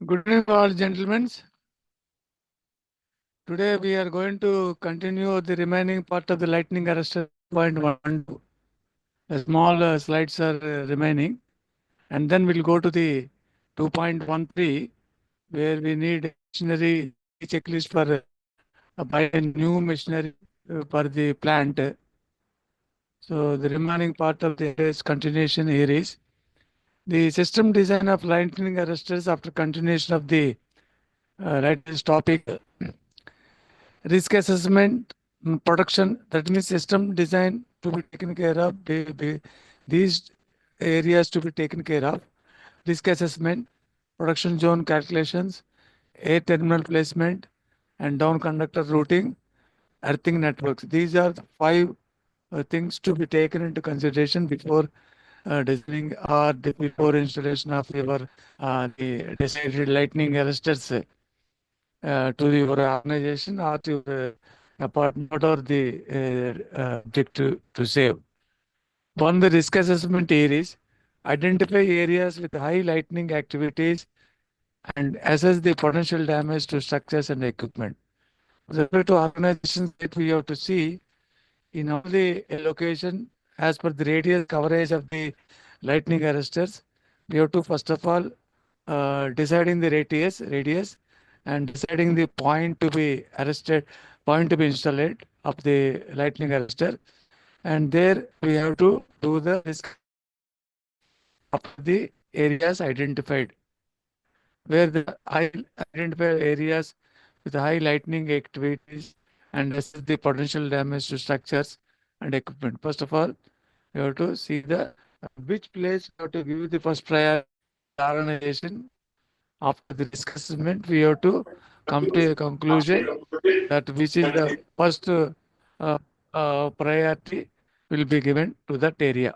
Good evening, all gentlemen. Today we are going to continue the remaining part of the lightning arrestor 2.12. A small slides are remaining, and then we'll go to the 2.13, where we need machinery checklist for buying new machinery for the plant. So the remaining part of the continuation here is the system design of lightning arresters after continuation of the lightning topic. Risk assessment, production, that means system design to be taken care of, these areas to be taken care of. Risk assessment, production zone calculations, air terminal placement, and down conductor routing, earthing networks. These are the five things to be taken into consideration before designing or before installation of your the decided lightning arresters to your organization or to your apartment or the objective to save. One, the risk assessment areas, identify areas with high lightning activities and assess the potential damage to structures and equipment. With respect to organizations that we have to see in all the location as per the radius coverage of the lightning arresters, we have to first of all deciding the radius and deciding the point to be arrested, point to be installed of the lightning arrestor, and there we have to do the risk of the areas identified, where the identified areas with high lightning activities and assess the potential damage to structures and equipment. First of all, you have to see the which place you have to give the first priority organization. After the risk assessment, we have to come to a conclusion that which is the first priority will be given to that area.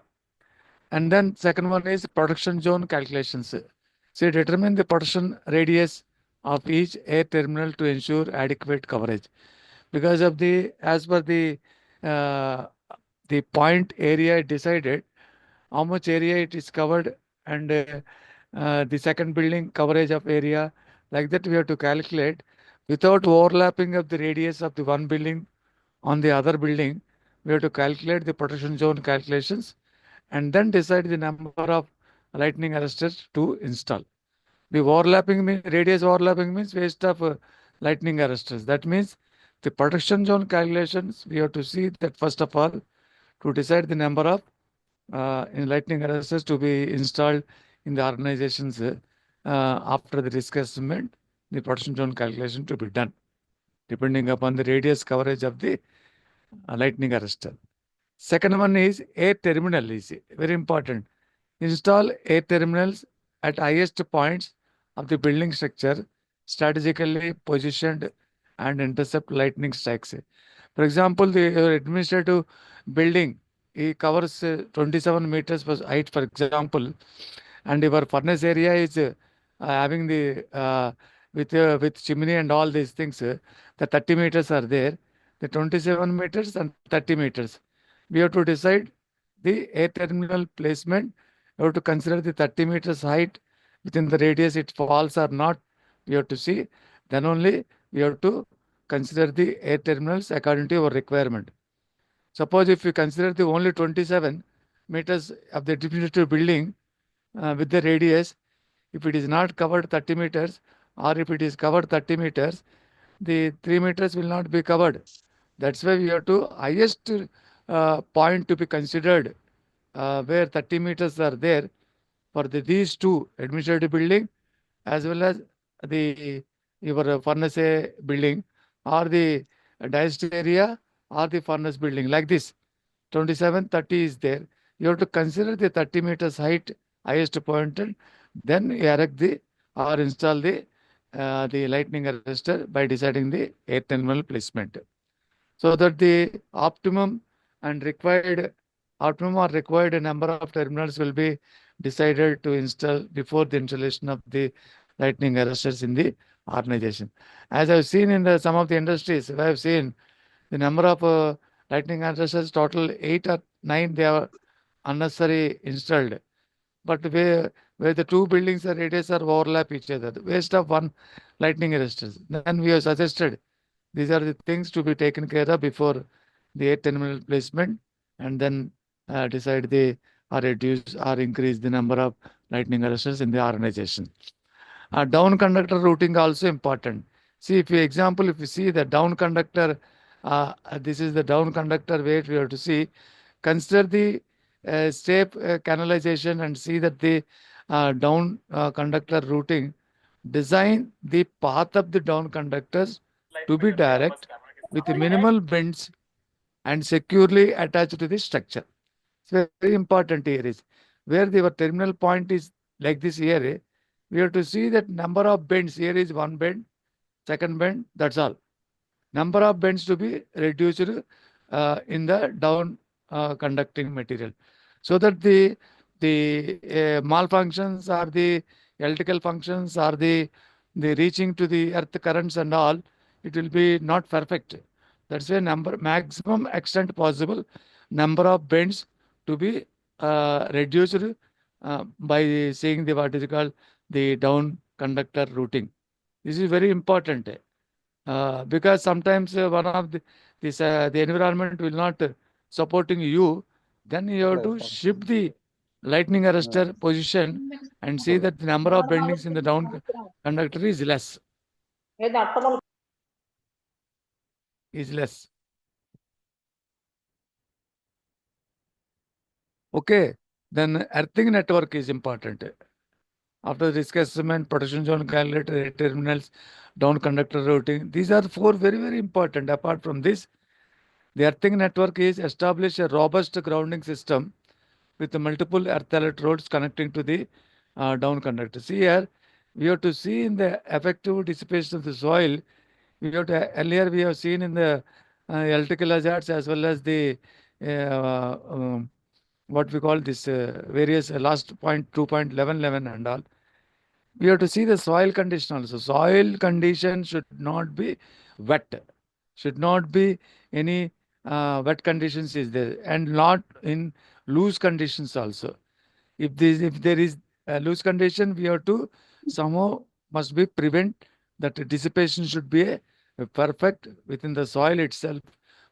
And then second one is production zone calculations. So determine the production radius of each air terminal to ensure adequate coverage. Because of the, as per uh, the point area decided, how much area it is covered, and the second building coverage of area, like that we have to calculate without overlapping of the radius of the one building on the other building. We have to calculate the protection zone calculations and then decide the number of lightning arresters to install. The overlapping means, radius overlapping means waste of lightning arresters. That means the protection zone calculations, we have to see that first of all to decide the number of lightning arresters to be installed in the organizations after the risk assessment, the protection zone calculation to be done, depending upon the radius coverage of the lightning arrestor. Second one is air terminal is very important. Install air terminals at highest points of the building structure, strategically positioned and intercept lightning strikes. For example, the administrative building, it covers 27 meters per height, for example, and your furnace area is having the with chimney and all these things. The 30 meters are there, the 27 meters and 30 meters. We have to decide the air terminal placement. We have to consider the 30 meters height within the radius it falls or not. We have to see. Then only we have to consider the air terminals according to our requirement. Suppose if we consider the only 27 meters of the administrative building with the radius, if it is not covered 30 meters or if it is covered 30 meters, the 3 meters will not be covered. That's why we have to highest point to be considered where 30 meters are there for these two administrative building as well as the your furnace building or the digestive area or the furnace building, like this 27 30 is there. You have to consider the 30 meters height highest point, and then you erect the or install the lightning arrestor by deciding the air terminal placement, so that the optimum or required number of terminals will be decided to install before the installation of the lightning arresters in the organization. As I've seen in some of the industries, I have seen the number of lightning arresters total 8 or 9 they are unnecessary installed. But where the two buildings or radius are overlap each other. Waste of one lightning arresters. Then we have suggested these are the things to be taken care of before the 8 terminal placement, and then decide the or reduce or increase the number of lightning arresters in the organization. Down conductor routing also important. See, if you example, if you see the down conductor, this is the down conductor where we have to see, consider the step canalization and see that the down conductor routing, design the path of the down conductors to be direct with minimal bends and securely attached to the structure. It's very important here is where your terminal point is like this here. We have to see that number of bends. Here is one bend, second bend, that's all. Number of bends to be reduced in the down conducting material, so that the malfunctions or the electrical functions or the reaching to the earth currents and all, it will be not perfect. That's why number maximum extent possible number of bends to be reduced by seeing the what is called the down conductor routing. This is very important because sometimes one of the environment will not supporting you. Then you have to shift the lightning arrestor position and see that the number of bendings in the down conductor is less. Is less. Okay. Then earthing network is important. After risk assessment, protection zone calculator, terminals, down conductor routing. These are four very, very important. Apart from this, the earthing network is establish a robust grounding system with multiple earth electrodes connecting to the down conductor. See here, we have to see in the effective dissipation of the soil. We have to, earlier we have seen in the electrical hazards as well as the what we call this various last point 2.11 and all. We have to see the soil condition also. Soil condition should not be wet, should not be any wet conditions is there, and not in loose conditions also. If there is a loose condition, we have to somehow must be prevent that dissipation should be a perfect within the soil itself,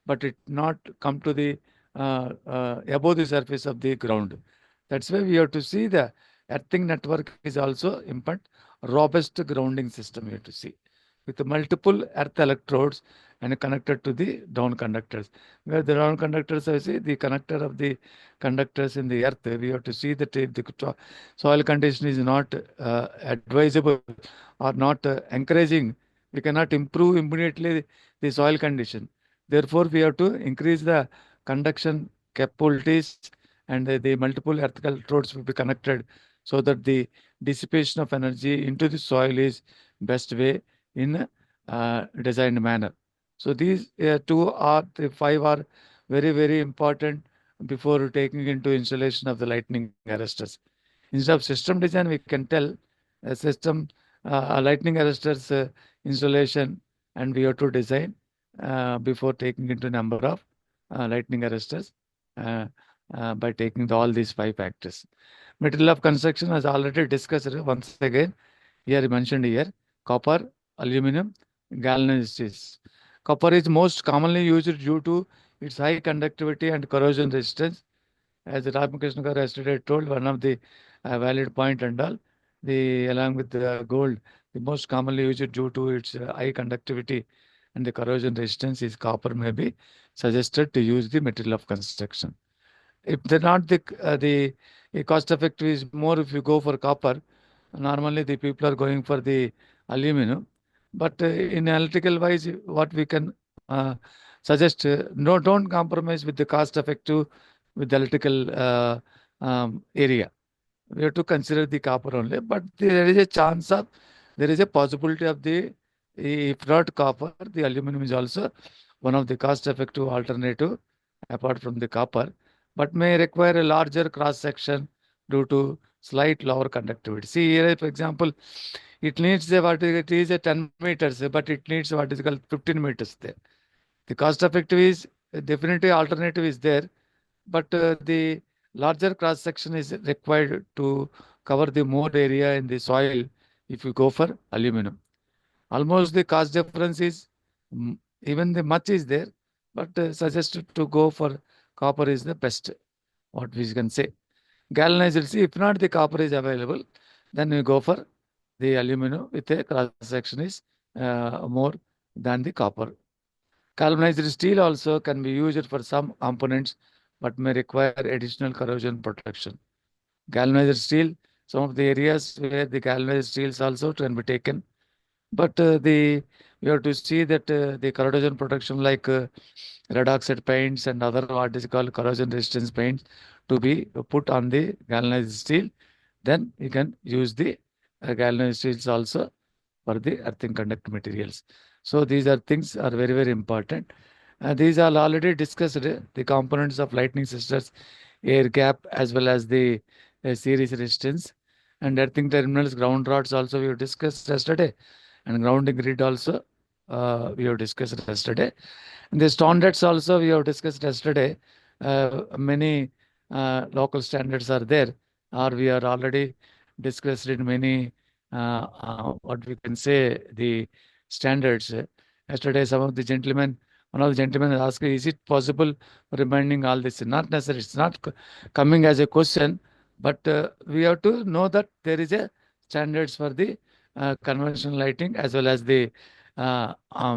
but it not come to the above the surface of the ground. That's why we have to see the earthing network is also important. Robust grounding system we have to see with multiple earth electrodes and connected to the down conductors. Where the down conductors, I see the connector of the conductors in the earth, we have to see that the soil condition is not advisable or not encouraging. We cannot improve immediately the soil condition. Therefore, we have to increase the conduction capabilities, and the multiple earth electrodes will be connected so that the dissipation of energy into the soil is best way in designed manner. So these the five are very, very important before taking into installation of the lightning arresters. Instead of system design, we can tell a system a lightning arresters installation, and we have to design before taking into number of lightning arresters by taking all these five factors. Material of construction as already discussed once again. Here mentioned here, copper, aluminum, galvanized. Copper is most commonly used due to its high conductivity and corrosion resistance. As Ramakrishna Garu yesterday told, one of the valid point and all, the along with the gold, the most commonly used due to its high conductivity and the corrosion resistance is copper may be suggested to use the material of construction. If they're not the cost effective is more if you go for copper. Normally the people are going for the aluminum, but in electrical wise, what we can suggest, no, don't compromise with the cost effective with the electrical area. We have to consider the copper only, but there is a chance of, there is a possibility of the, if not copper, the aluminum is also one of the cost effective alternative apart from the copper, but may require a larger cross section due to slight lower conductivity. See here, for example, it needs a, what it is a 10 meters, but it needs what is called 15 meters there. The cost effective is definitely alternative is there, but the larger cross section is required to cover the more area in the soil if you go for aluminum. Almost the cost difference is even the much is there, but suggested to go for copper is the best, what we can say. Galvanized steel, if not the copper is available, then we go for the aluminum with a cross section is more than the copper. Galvanized steel also can be used for some components, but may require additional corrosion protection. Galvanized steel, some of the areas where the galvanized steels also can be taken, but we have to see that the corrosion protection like red oxide paints and other what is called corrosion resistance paints to be put on the galvanized steel. Then you can use the galvanized steels also for the earthing conductor materials. So these are things are very, very important. These are already discussed, the components of lightning sisters, air gap, as well as the series resistance. And earthing terminals, ground rods also we have discussed yesterday. And grounding grid also we have discussed yesterday. And the standards also we have discussed yesterday. Many local standards are there, or we are already discussed in many what we can say the standards. Yesterday, one of the gentlemen asked, "Is it possible reminding all this?" Not necessary. It's not coming as a question, but we have to know that there is a standards for the conventional lighting as well as the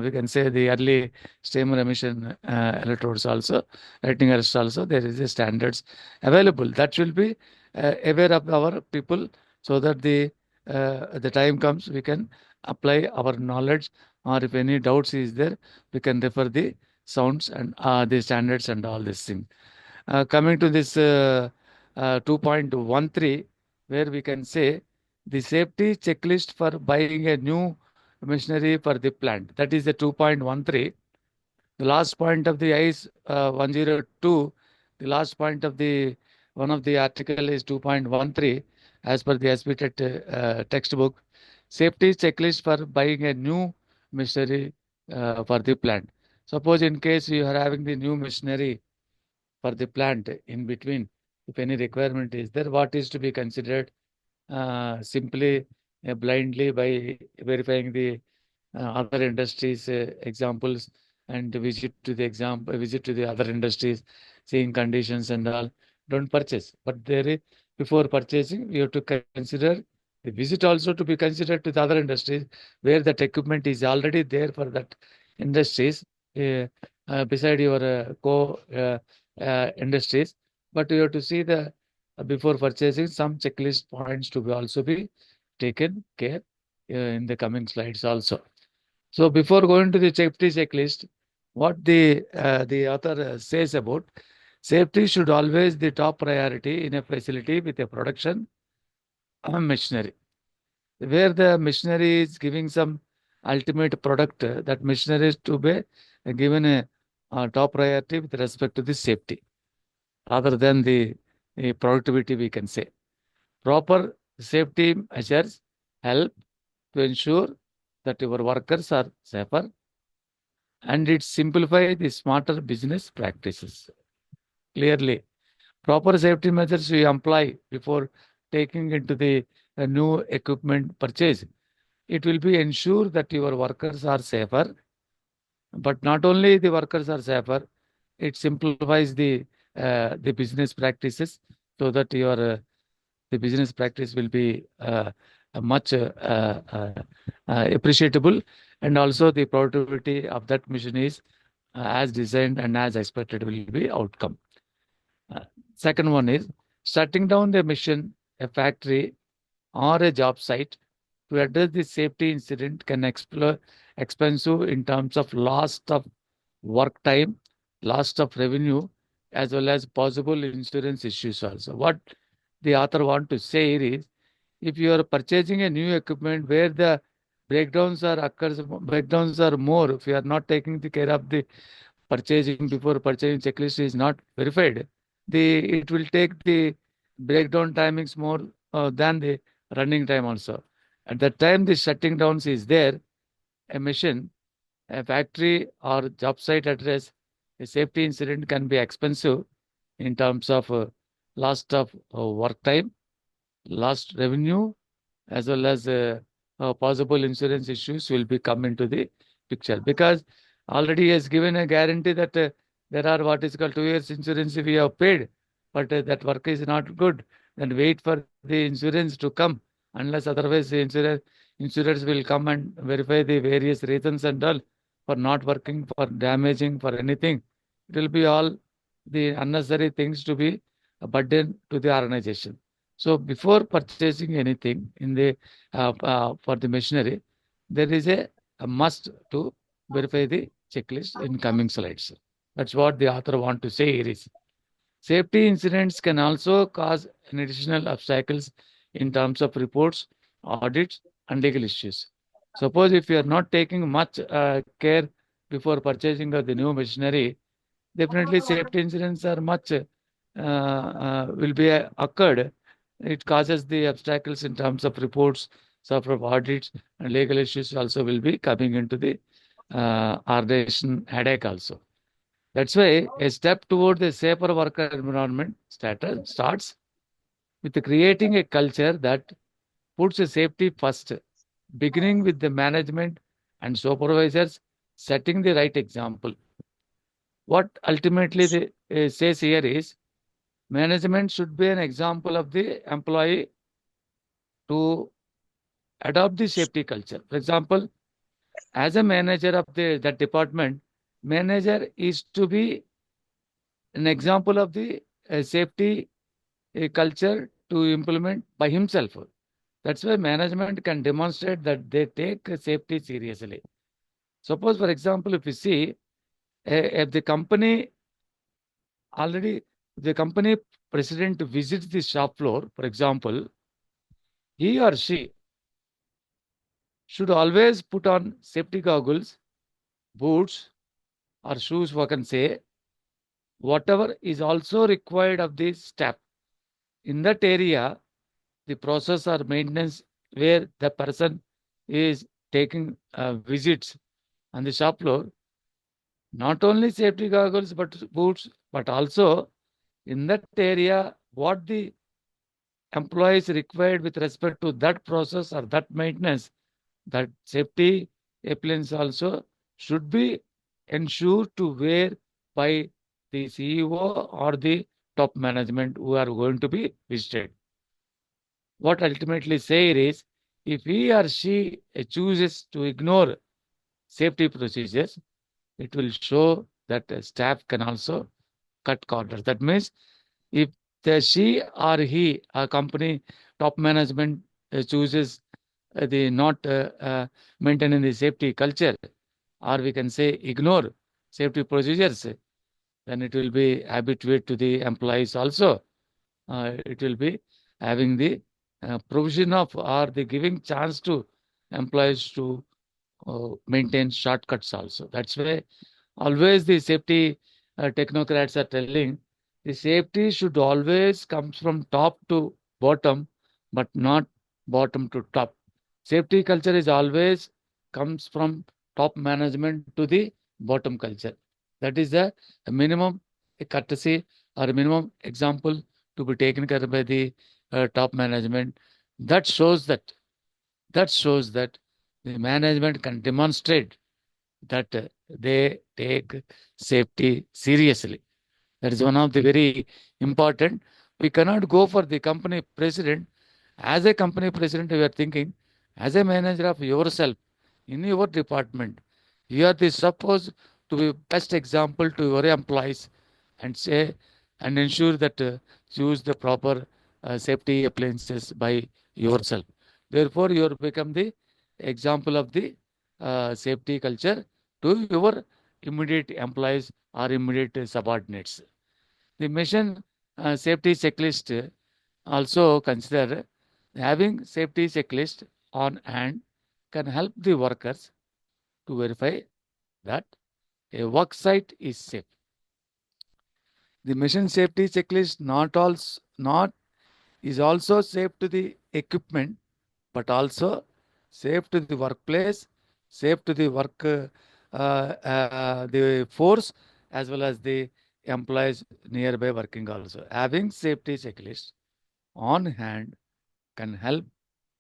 we can say the early streamer emission electrodes also, lighting arrest also. There is a standards available that will be aware of our people so that the time comes we can apply our knowledge, or if any doubts is there we can refer the sounds and the standards and all this thing. Coming to this 2.13, where we can say the safety checklist for buying a new machinery for the plant. That is the 2.13. The last point of the IS 102, the last point of the one of the article is 2.13 as per the SBTET textbook. Safety checklist for buying a new machinery for the plant. Suppose in case you are having the new machinery for the plant in between, if any requirement is there, what is to be considered simply blindly by verifying the other industries examples and visit to the other industries, seeing conditions and all. Don't purchase, but before purchasing you have to consider the visit also to be considered to the other industries where that equipment is already there for that industries beside your industries. But you have to see the before purchasing some checklist points to be also be taken care in the coming slides also. So before going to the safety checklist, what the author says about safety should always the top priority in a facility with a production machinery. Where the machinery is giving some ultimate product, that machinery is to be given a top priority with respect to the safety, rather than the productivity, we can say. Proper safety measures help to ensure that your workers are safer, and it simplifies the smarter business practices. Clearly, proper safety measures we apply before taking into the new equipment purchase. It will be ensure that your workers are safer, but not only the workers are safer, it simplifies the business practices so that your the business practice will be much appreciable, and also the productivity of that machine is as designed and as expected will be outcome. Second one is shutting down the machine, a factory or a job site to address the safety incident can expensive in terms of loss of work time, loss of revenue, as well as possible insurance issues also. What the author want to say here is, if you are purchasing a new equipment where the breakdowns are more, if you are not taking the care of the purchasing before purchasing checklist is not verified, it will take the breakdown timings more than the running time also. At that time, the shutting downs is there, a machine, a factory or job site address, a safety incident can be expensive in terms of loss of work time, lost revenue as well as possible insurance issues will be come into the picture, because already he has given a guarantee that there are what is called 2 years insurance we have paid, but that work is not good. Then wait for the insurance to come, unless otherwise the insurers will come and verify the various reasons and all for not working, for damaging, for anything. It will be all the unnecessary things to be a burden to the organization. So before purchasing anything in the for the machinery, there is a must to verify the checklist in coming slides. That's what the author want to say here is. Safety incidents can also cause an additional obstacles in terms of reports, audits, and legal issues. Suppose if you are not taking much care before purchasing of the new machinery, definitely safety incidents are much will be occurred. It causes the obstacles in terms of reports, suffer of audits, and legal issues also will be coming into the organization headache also. That's why a step toward the safer work environment starts with creating a culture that puts safety first, beginning with the management and supervisors setting the right example. What ultimately the, says here is management should be an example of the employee to adopt the safety culture. For example, as a manager of that department, manager is to be an example of the safety culture to implement by himself. That's why management can demonstrate that they take safety seriously. Suppose, for example, if you see, if the company already, the company president visits the shop floor, for example, he or she should always put on safety goggles, boots, or shoes, we can say, whatever is also required of the staff. In that area, the process or maintenance where the person is taking visits on the shop floor, not only safety goggles but boots, but also in that area, what the employees required with respect to that process or that maintenance, that safety appliance also should be ensured to wear by the CEO or the top management who are going to be visited. What ultimately say is, if he or she chooses to ignore safety procedures, it will show that staff can also cut corners. That means if she or he, a company top management chooses the not maintaining the safety culture, or we can say ignore safety procedures, then it will be habituate to the employees also. It will be having the provision of or the giving chance to employees to maintain shortcuts also. That's why always the safety technocrats are telling the safety should always comes from top to bottom, but not bottom to top. Safety culture is always comes from top management to the bottom culture. That is a minimum a courtesy or a minimum example to be taken care by the top management. That shows that the management can demonstrate that they take safety seriously. That is one of the very important. We cannot go for the company president. As a company president, we are thinking, as a manager of yourself in your department, you are the supposed to be best example to your employees and say and ensure that use the proper safety appliances by yourself. Therefore, you become the example of the safety culture to your immediate employees or immediate subordinates. The mission safety checklist also consider having safety checklist on hand can help the workers to verify that a work site is safe. The mission safety checklist not is also safe to the equipment, but also safe to the workplace, safe to the work, the force, as well as the employees nearby working also. Having safety checklist on hand can help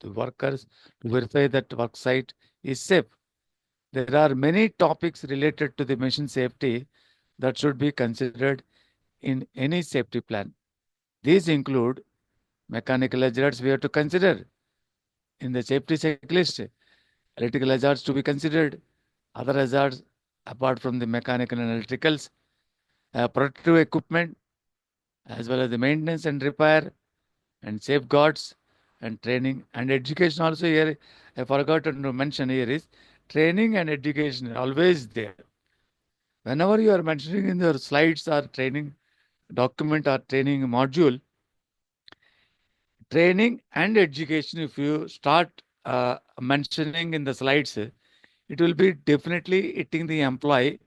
the workers to verify that work site is safe. There are many topics related to the machine safety that should be considered in any safety plan. These include mechanical hazards we have to consider in the safety checklist, electrical hazards to be considered, other hazards apart from the mechanical and electricals, protective equipment, as well as the maintenance and repair and safeguards and training and education also here. I forgot to mention here is training and education always there. Whenever you are mentioning in your slides or training document or training module, training and education, if you start mentioning in the slides, it will be definitely hitting the employee.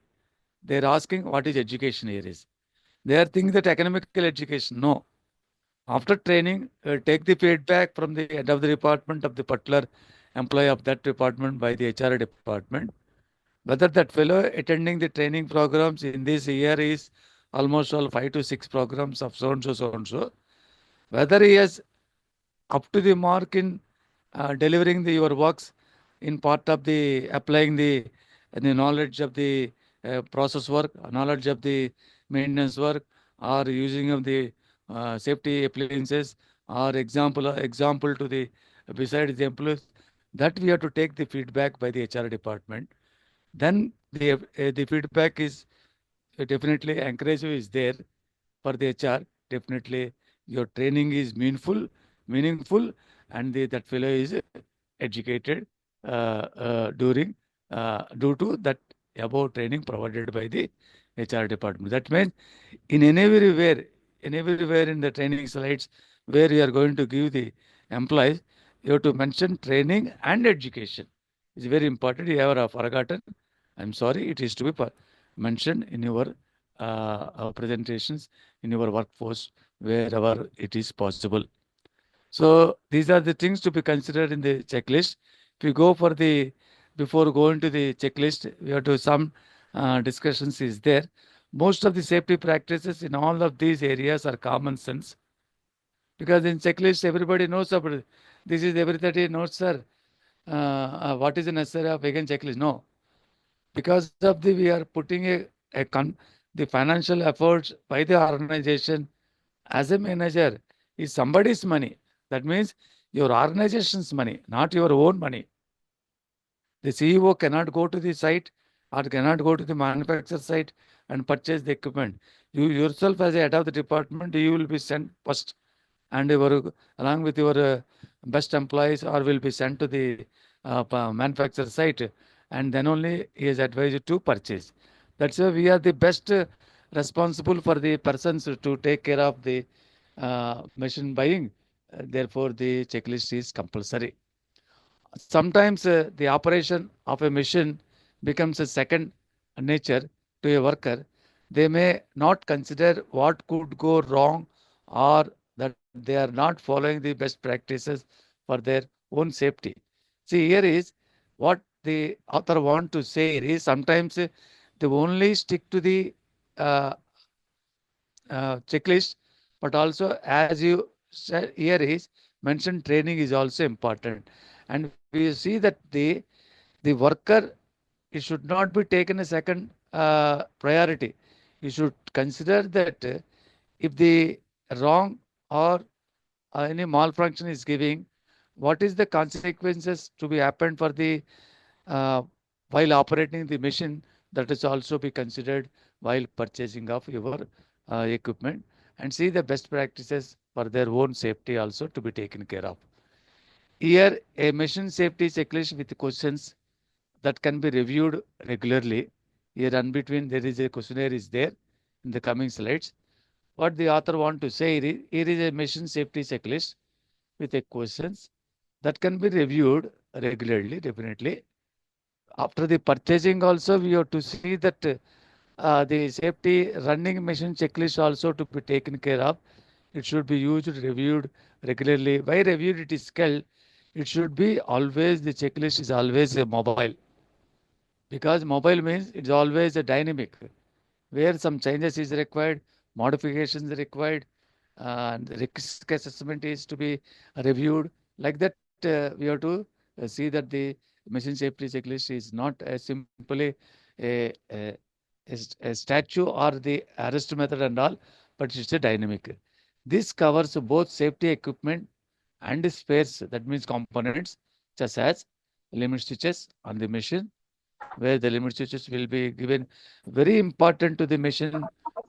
They're asking what is education here is. They are thinking that academical education. No. After training, take the feedback from the head of the department of the particular employee of that department by the HR department. Whether that fellow attending the training programs in this year is almost all 5 to 6 programs of so and so, so and so. Whether he has up to the mark in delivering your works in part of the applying the knowledge of the process work, knowledge of the maintenance work, or using of the safety appliances, or example to the besides the employees, that we have to take the feedback by the HR department. Then the feedback is definitely encouraging is there for the HR. Definitely your training is meaningful, and that fellow is educated during due to that above training provided by the HR department. That means in everywhere in the training slides where you are going to give the employees, you have to mention training and education. It's very important. You have forgotten. I'm sorry. It is to be mentioned in your presentations, in your workforce, wherever it is possible. So these are the things to be considered in the checklist. If you go for before going to the checklist, we have to some discussions is there. Most of the safety practices in all of these areas are common sense, because in checklist everybody knows about it. This is everybody knows, sir. What is the necessary of again checklist? No, because of we are putting the financial efforts by the organization as a manager is somebody's money. That means your organization's money, not your own money. The CEO cannot go to the site or cannot go to the manufacturer site and purchase the equipment. You yourself, as a head of the department, you will be sent first, and along with your best employees, or will be sent to the manufacturer site, and then only he is advised to purchase. That's why we are the best responsible for the persons to take care of the machine buying. Therefore, the checklist is compulsory. Sometimes the operation of a machine becomes a second nature to a worker. They may not consider what could go wrong, or that they are not following the best practices for their own safety. See, here is what the author want to say is sometimes they only stick to the uh, checklist, but also as you said here is mentioned training is also important, and we see that the worker, it should not be taken a second priority. You should consider that if the wrong or any malfunction is giving, what is the consequences to be happened for the uh, while operating the machine, that is also be considered while purchasing of your equipment, and see the best practices for their own safety also to be taken care of. Here, a machine safety checklist with questions that can be reviewed regularly. Here, in between, there is a questionnaire is there in the coming slides. What the author want to say here is a machine safety checklist with a questions that can be reviewed regularly, definitely. After the purchasing also, we have to see that the safety running machine checklist also to be taken care of. It should be used, reviewed regularly. Why reviewed it is called? It should be always, the checklist is always a mobile, because mobile means it's always a dynamic, where some changes is required, modifications required, and the risk assessment is to be reviewed, Like that, we have to see that the machine safety checklist is not simply a, a statue or the arrest method and all, but it's a dynamic. This covers both safety equipment and spares, that means components, such as limit switches on the machine, where the limit switches will be given very important to the machine,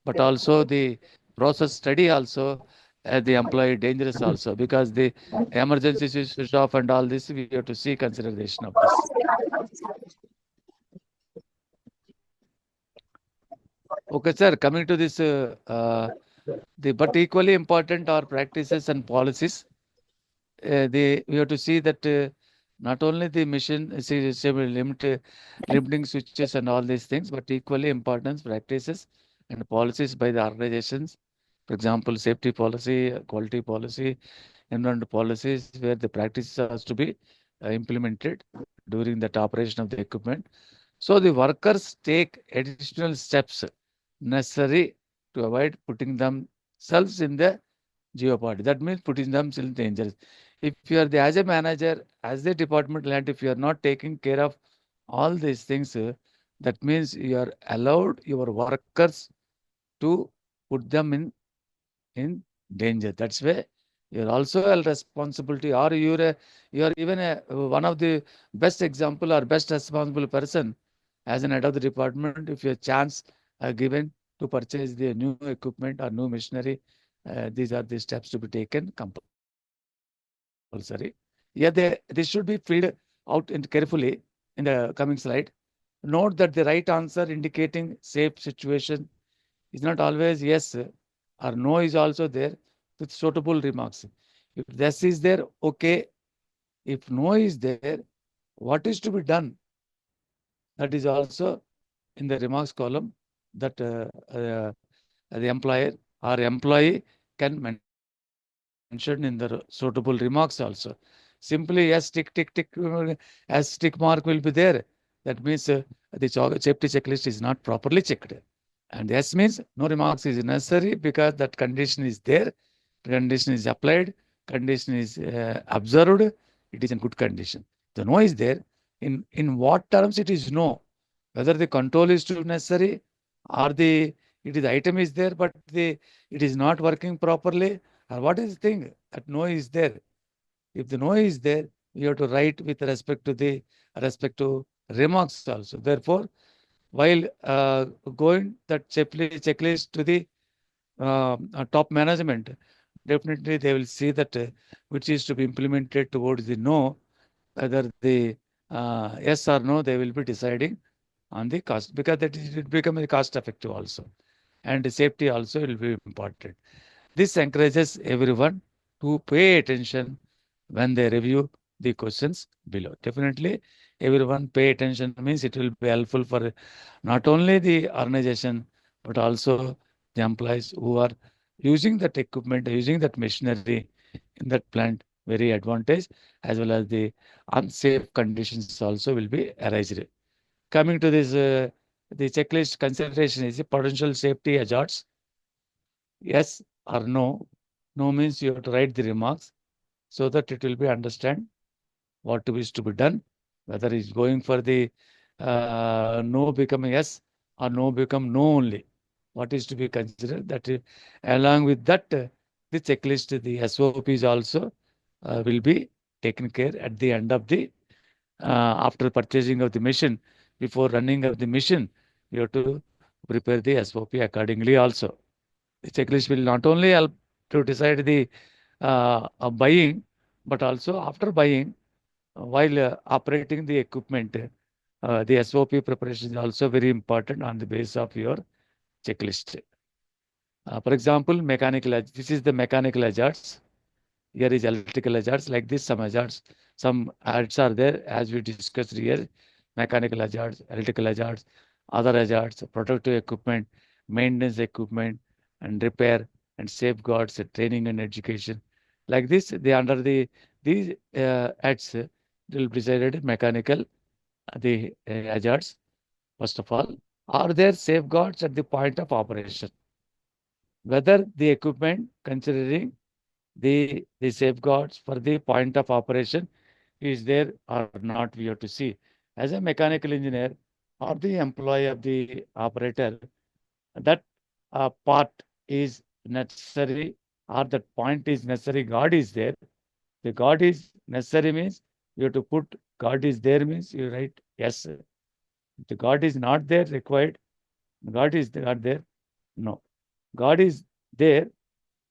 but also the process study also, the employee dangerous also, because the emergency switch off and all this, we have to see consideration of this. Okay, sir, coming to this, but equally important are practices and policies. We have to see that not only the mission limiting switches and all these things, but equally important practices and policies by the organizations. For example, safety policy, quality policy, environmental policies, where the practices has to be implemented during that operation of the equipment. So the workers take additional steps necessary to avoid putting themselves in the jeopardy. That means putting themselves in danger. If you are as a manager, as the department head, if you are not taking care of all these things, that means you are allowed your workers to put them in danger. That's why you're also a responsibility, or you're even one of the best example or best responsible person as an head of the department. If your chance are given to purchase the new equipment or new machinery, these are the steps to be taken compulsory. Yeah, they should be filled out in carefully in the coming slide. Note that the right answer indicating safe situation is not always yes or no is also there with suitable remarks. If yes is there, okay. If no is there, what is to be done? That is also in the remarks column that the employer or employee can mention in the suitable remarks also. Simply yes, tick, tick, tick, as tick mark will be there. That means the safety checklist is not properly checked. And yes means no remarks is necessary because that condition is there, condition is applied, condition is observed, it is in good condition. The no is there. In what terms it is no? Whether the control is too necessary or the item is there, but it is not working properly, or what is the thing? That no is there. If the no is there, you have to write with respect to remarks also. Therefore, while going that checklist to the top management, definitely they will see that which is to be implemented towards the no, whether the yes or no, they will be deciding on the cost, because that is it become a cost effective also, and safety also will be important. This encourages everyone to pay attention when they review the questions below. Definitely, everyone pay attention means it will be helpful for not only the organization, but also the employees who are using that equipment, using that machinery in that plant, very advantage, as well as the unsafe conditions also will be arised. Coming to this, the checklist consideration is the potential safety hazards. Yes or no. No means you have to write the remarks so that it will be understand what is to be done, whether it's going for the no become yes or no become no only. What is to be considered that along with that, the checklist, the SOPs also will be taken care at the end of the after purchasing of the machine. Before running of the machine, you have to prepare the SOP accordingly also. The checklist will not only help to decide the buying, but also after buying, while operating the equipment, the SOP preparation is also very important on the basis of your checklist. For example, this is the mechanical hazards. Here is electrical hazards. Like this, some hazards, some hazards are there as we discussed here. Mechanical hazards, electrical hazards, other hazards, protective equipment, maintenance equipment, and repair and safeguards, training and education. Like this, they under these acts will be decided mechanical the hazards. First of all, are there safeguards at the point of operation? Whether the equipment considering the safeguards for the point of operation is there or not, we have to see. As a mechanical engineer or the employee of the operator, that part is necessary or that point is necessary. God is there. The God is necessary means you have to put God is there means you write yes. The God is not there required. God is not there. No. God is there.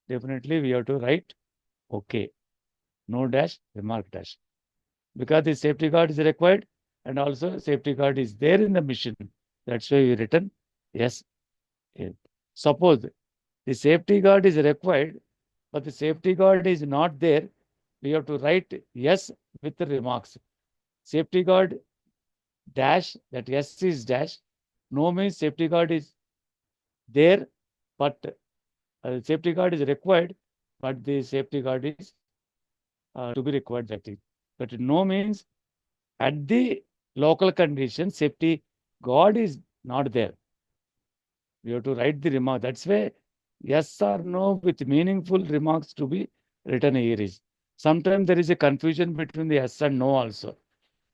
Definitely we have to write okay. No dash, remark dash. Because the safety guard is required and also safety guard is there in the mission. That's why we written yes. Suppose the safety guard is required, but the safety guard is not there, we have to write yes with the remarks. Safety guard dash, that yes is dash. No means safety guard is there, but safety guard is required, but the safety guard is to be required that is. But no means at the local condition, safety guard is not there. We have to write the remark. That's why yes or no with meaningful remarks to be written here is. Sometimes there is a confusion between the yes and no also.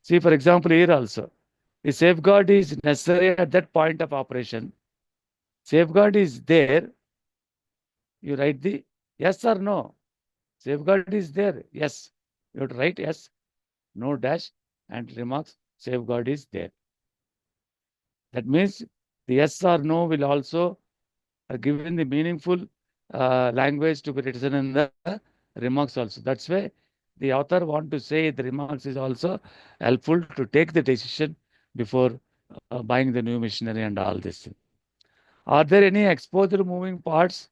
See, for example, here also, the safeguard is necessary at that point of operation. Safeguard is there. You write the yes or no. Safeguard is there. Yes. You have to write yes, no dash, and remarks safeguard is there. That means the yes or no will also given the meaningful language to be written in the remarks also. That's why the author want to say the remarks is also helpful to take the decision before buying the new machinery and all this. Are there any exposed moving parts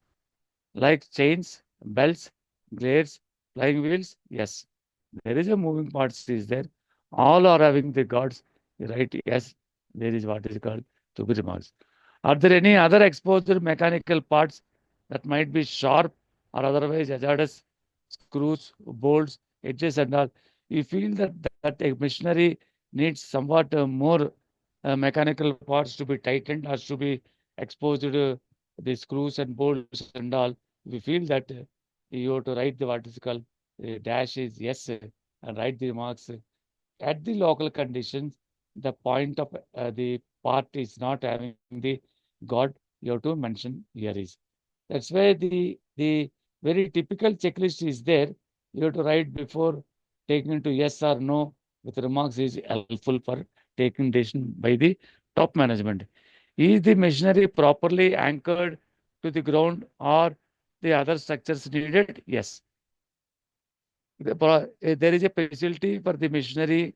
like chains, belts, gears, flying wheels? Yes, there is a moving parts is there. All are having the guards, right? Yes, there is what is called to be remarks. Are there any other exposed mechanical parts that might be sharp or otherwise hazardous? Screws, bolts, edges, and all. You feel that a machinery needs somewhat more mechanical parts to be tightened or to be exposed to the screws and bolts and all. We feel that you have to write the what is called dash is yes and write the marks at the local conditions. The point of the part is not having the God. You have to mention here is. That's why the very typical checklist is there. You have to write before taking to yes or no with remarks is helpful for taking decision by the top management. Is the machinery properly anchored to the ground or the other structures needed? Yes. There is a facility for the machinery